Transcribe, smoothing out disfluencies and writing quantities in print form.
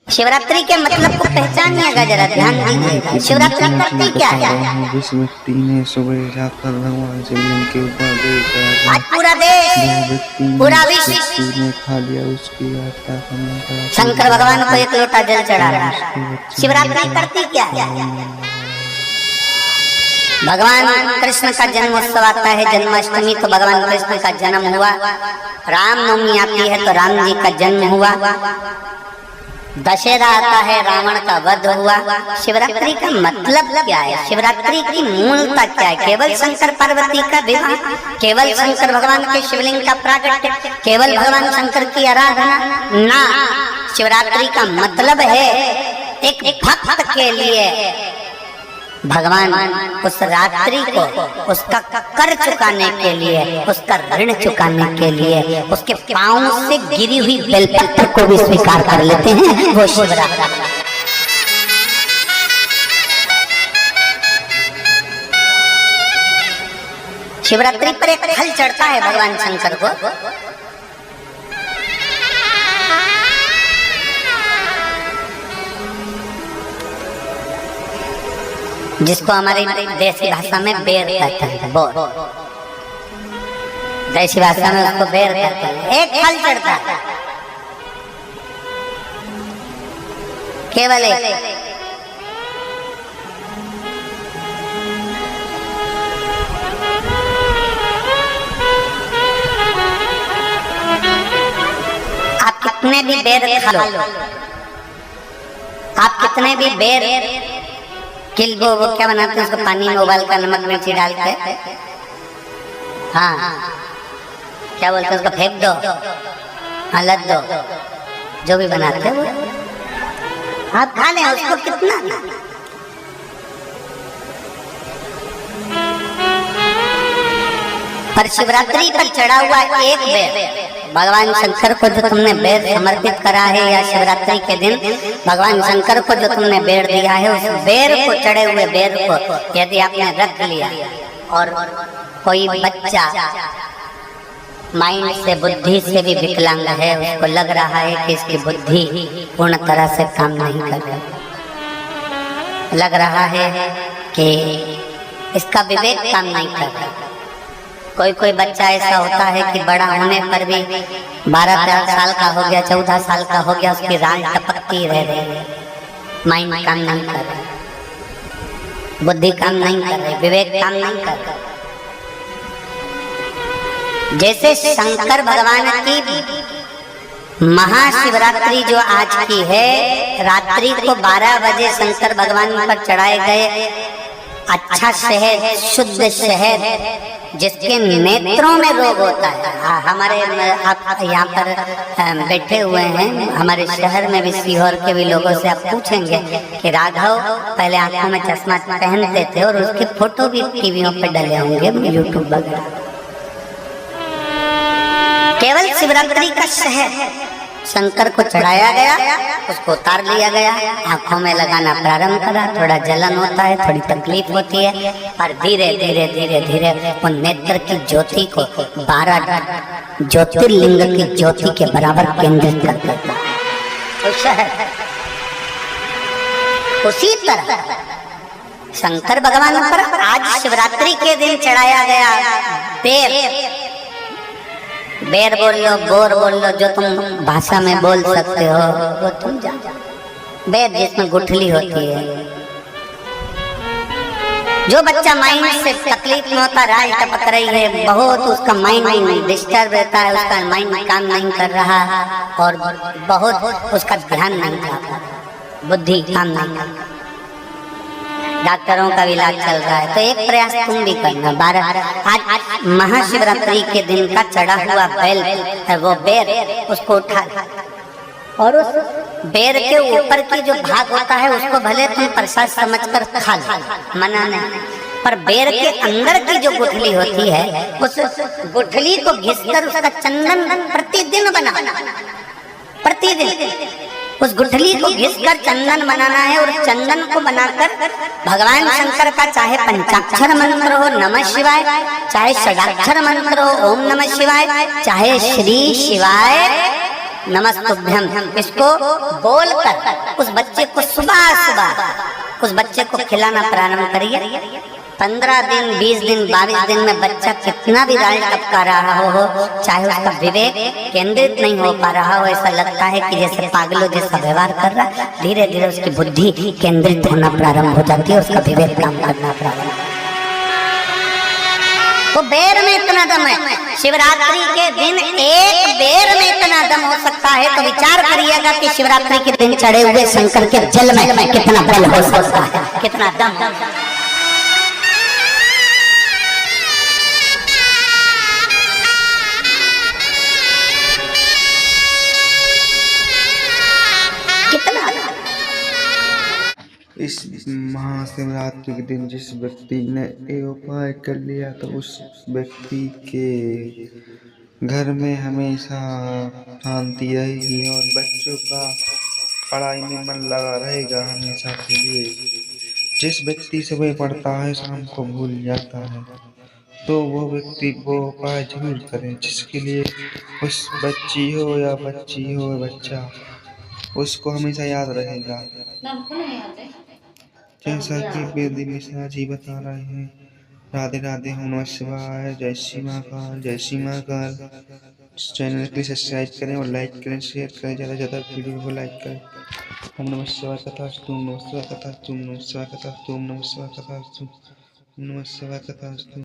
शिवरात्रि के मतलब को पहचानिएगा, जरा ध्यान दीजिएगा। शिवरात्रि करती क्या है? जिस व्यक्ति ने सुबह जाकर भगवान शिवलिंग के ऊपर देकर आज पूरा देश, पूरा विश्व ने खा लिया, उसकी यात्रा करने का शंकर भगवान को एक लोटा जल चढ़ा रहा है। शिवरात्रि करती क्या है? भगवान कृष्ण का जन्मोत्सव आता है, जन्माष्टमी, तो भगवान कृष्ण का जन्म हुआ। रामनवमी आती है तो राम जी का जन्म हुआ। दशहरा आता है, रावण का वध हुआ। शिवरात्रि का मतलब क्या है? शिवरात्रि की मूलता क्या है? केवल शंकर पार्वती का विवाह, केवल शंकर भगवान के शिवलिंग का प्राकट्य, केवल भगवान शंकर की आराधना ना। शिवरात्रि का मतलब है एक भक्त के लिए भगवान उस रात्रि को उसका कर चुकाने के लिए, उसका ऋण चुकाने के लिए उसके पांव से गिरी हुई बेलपत्र को भी स्वीकार कर लेते हैं। वो शिवरात्रि। शिवरात्रि पर एक फल चढ़ता है भगवान शंकर को, जिसको हमारी देसी भाषा में बेर कहते हैं। बोर, देसी भाषा में उसको बेर कहते हैं। एक फल चढ़ता है, केवल एक। आप कितने भी बेर खा लो, आप कितने भी बेर वो क्या बनाते हैं उसको पानी में उबाल कर नमक मिर्ची डाल के, हाँ क्या बोलते हैं उसको, फेंक दो, हलद दो, जो भी बनाते हैं वो आप खा लें, उसको कितना। पर शिवरात्रि पर चढ़ा हुआ एक बेर भगवान शंकर को जो तुमने बेर समर्पित करा है, या शिवरात्रि के दिन भगवान शंकर को जो तुमने बेर दिया है, उस बेर को, चढ़े हुए बेर को यदि आपने रख लिया और कोई बच्चा माइंड से, बुद्धि से भी विकलांग है, उसको लग रहा है कि इसकी बुद्धि पूर्ण तरह से काम नहीं कर रही, लग रहा है कि इसका विवेक काम नहीं कर रहा। कोई कोई बच्चा ऐसा होता है कि बड़ा होने पर भी 12-13 साल का हो गया, 14 साल का हो गया, उसकी राल टपकती रह रही है, माइंड काम नहीं कर रहा, बुद्धि काम नहीं कर रही, विवेक काम नहीं कर रहा। जैसे शंकर भगवान की महाशिवरात्रि जो आज की है, रात्रि को 12 बजे शंकर भगवान पर चढ़ाए गए अच्छा शहद, शुद्ध शहद, जिसके नेत्रों में रोग होता है। हमारे आप यहाँ पर बैठे हुए हैं, हमारे शहर में भी, सीहोर के भी लोगों से आप पूछेंगे कि राघव पहले आंखों में चश्मा पहनते थे, और उसके फोटो भी टीवियों पे डले होंगे, यूट्यूब वगैरह। केवल शिवरात्रि का शहद शंकर को चढ़ाया गया, उसको उतार लिया गया, आंखों में लगाना प्रारंभ करा। थोड़ा जलन होता है, थोड़ी तकलीफ होती है, पर धीरे धीरे धीरे धीरे वो नेत्र की ज्योति को 12 ज्योतिर्लिंग की ज्योति के बराबर केंद्रित कर देता है। उसी तरह शंकर भगवान पर आज शिवरात्रि के दिन चढ़ाया गया बेर बोल लो, बोर बोल लो, जो तुम भाषा में बोल सकते हो वो तुम जानो। बेर जिसमें गुठली होती है, जो बच्चा माइंड से तकलीफ में होता, राल टपक रही है बहुत, उसका माइंड डिस्टर्ब रहता है, उसका माइंड काम नहीं कर रहा और बहुत उसका ध्यान नहीं कर रहा, बुद्धि काम नहीं कर रहा, डॉक्टरों का इलाज चल रहा है, तो एक प्रयास तुम भी करना। 12 आज महाशिवरात्रि के दिन का चढ़ा हुआ बेल है, वो बेर, उसको उठा और उस बेर के ऊपर की जो भाग होता है उसको भले तुम प्रसाद समझकर खा लो, मना नहीं, पर बेर के अंदर की जो गुठली होती है, उस गुठली को घिसकर उसका चंदन प्रतिदिन बनाना, प्रतिदिन उस गुठली को घिसकर चंदन बनाना है, और चंदन को बनाकर भगवान शंकर का चाहे पंचाक्षर मंत्र हो नमः शिवाय, चाहे षडाक्षर मंत्र हो ओम नमः शिवाय, चाहे श्री शिवाय नमस्तुभ्यम, इसको बोलकर उस बच्चे को सुबह सुबह उस बच्चे को खिलाना प्रारंभ करिए। 15 दिन, 20 दिन, 22 दिन में बच्चा कितना भी राज टपका रहा हो, चाहे उसका विवेक केंद्रित नहीं हो पा रहा हो, ऐसा लगता है कि जैसे पागलों जैसा व्यवहार कर रहा, धीरे धीरे उसकी बुद्धि केंद्रित होना प्रारंभ हो जाती है, उसका विवेक काम करना प्रारंभ। वो बेर में इतना दम है, शिवरात्रि के दिन एक बेर में इतना दम हो सकता है, तो विचार करिएगा कि शिवरात्रि के दिन चढ़े हुए शंकर के जल में कितना बल हो सकता है, कितना दम। इस महाशिवरात्रि के दिन जिस व्यक्ति ने ये उपाय कर लिया तो उस व्यक्ति के घर में हमेशा शांति रहेगी और बच्चों का पढ़ाई में मन लगा रहेगा हमेशा के लिए। जिस व्यक्ति सुबह पढ़ता है शाम को भूल जाता है, तो वो व्यक्ति वो उपाय जरूर करें, जिसके लिए उस बच्ची हो या बच्ची हो बच्चा, उसको हमेशा याद रहेगा। जैसा कि वेद मिश्रा जी बता रहे हैं। राधे राधे, ओम नमः शिवाय, जय श्री महाकाल, जय श्री महाकाल। चैनल को सब्सक्राइब करें और लाइक करें, शेयर करें, ज़्यादा से ज़्यादा वीडियो को लाइक करें। ओम नमः शिवाय कथास्तु, ओम नमः शिवाय कथास्तु, ओम नमः शिवाय कथास्तु, ओम नमः शिवाय कथास्तु, ओम नमः शिवाय कथास्तु।